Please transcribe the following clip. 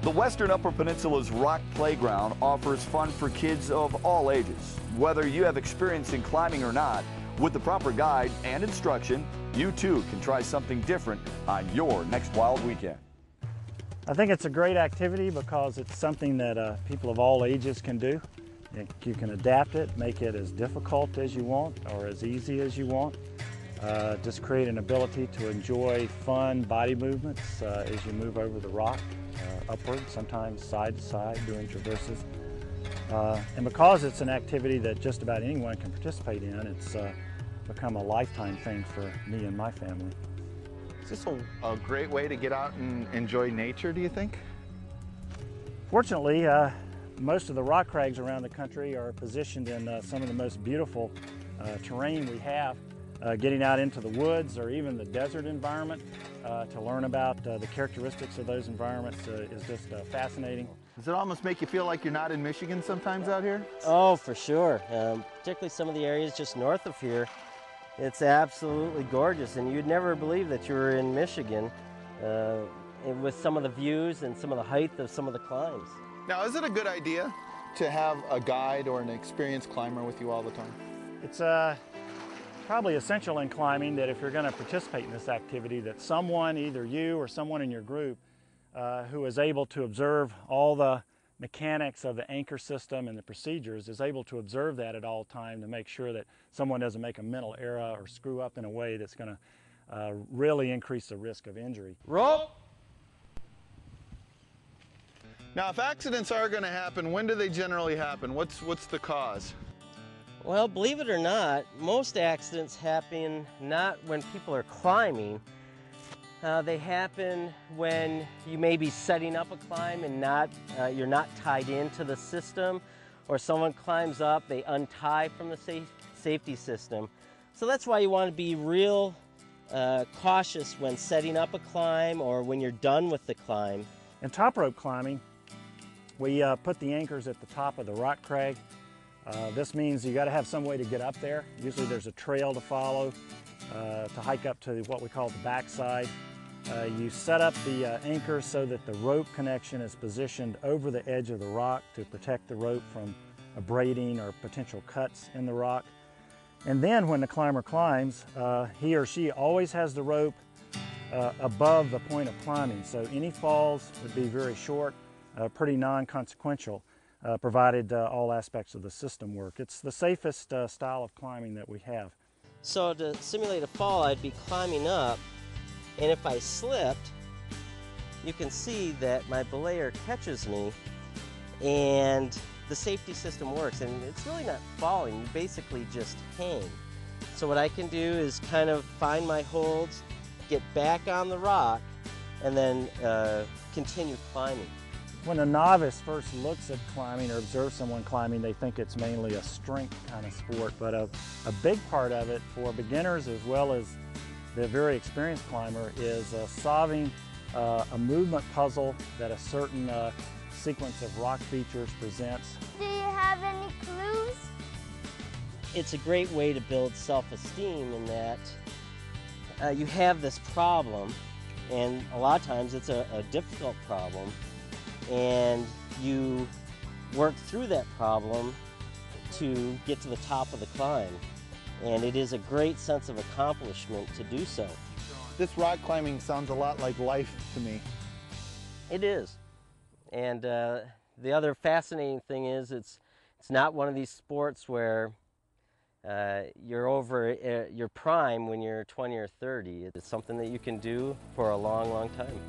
The Western Upper Peninsula's Rock Playground offers fun for kids of all ages. Whether you have experience in climbing or not, with the proper guide and instruction, you too can try something different on your next wild weekend. I think it's a great activity because it's something that people of all ages can do. You can adapt it, make it as difficult as you want or as easy as you want. Just create an ability to enjoy fun body movements as you move over the rock, upward, sometimes side to side, doing traverses. And because it's an activity that just about anyone can participate in, it's become a lifetime thing for me and my family. Is this a great way to get out and enjoy nature, do you think? Fortunately, most of the rock crags around the country are positioned in some of the most beautiful terrain we have. Getting out into the woods or even the desert environment to learn about the characteristics of those environments is just fascinating. Does it almost make you feel like you're not in Michigan sometimes out here? Oh, for sure. Particularly some of the areas just north of here. It's absolutely gorgeous, and you'd never believe that you were in Michigan with some of the views and some of the height of some of the climbs. Now, is it a good idea to have a guide or an experienced climber with you all the time? It's probably essential in climbing that if you're going to participate in this activity, that someone, either you or someone in your group, who is able to observe all the mechanics of the anchor system and the procedures, is able to observe that at all time to make sure that someone doesn't make a mental error or screw up in a way that's going to really increase the risk of injury. Rope! Now, if accidents are going to happen, when do they generally happen? What's the cause? Well, believe it or not, most accidents happen not when people are climbing. They happen when you may be setting up a climb and you're not tied into the system, or someone climbs up, they untie from the safety system. So that's why you want to be real cautious when setting up a climb or when you're done with the climb. In top rope climbing, we put the anchors at the top of the rock crag. This means you got to have some way to get up there. Usually there's a trail to follow to hike up to what we call the backside. You set up the anchor so that the rope connection is positioned over the edge of the rock to protect the rope from abrading or potential cuts in the rock. And then when the climber climbs, he or she always has the rope above the point of climbing. So any falls would be very short, pretty non-consequential, provided all aspects of the system work. It's the safest style of climbing that we have. So to simulate a fall, I'd be climbing up, and if I slipped, you can see that my belayer catches me and the safety system works, and it's really not falling, you basically just hang. So what I can do is kind of find my holds, get back on the rock, and then continue climbing. When a novice first looks at climbing or observes someone climbing, they think it's mainly a strength kind of sport, but a big part of it for beginners as well as the very experienced climber is solving a movement puzzle that a certain sequence of rock features presents. Do you have any clues? It's a great way to build self-esteem in that you have this problem, and a lot of times it's a difficult problem, and you work through that problem to get to the top of the climb. And it is a great sense of accomplishment to do so. This rock climbing sounds a lot like life to me. It is. And the other fascinating thing is it's not one of these sports where you're over your prime when you're 20 or 30. It's something that you can do for a long, long time.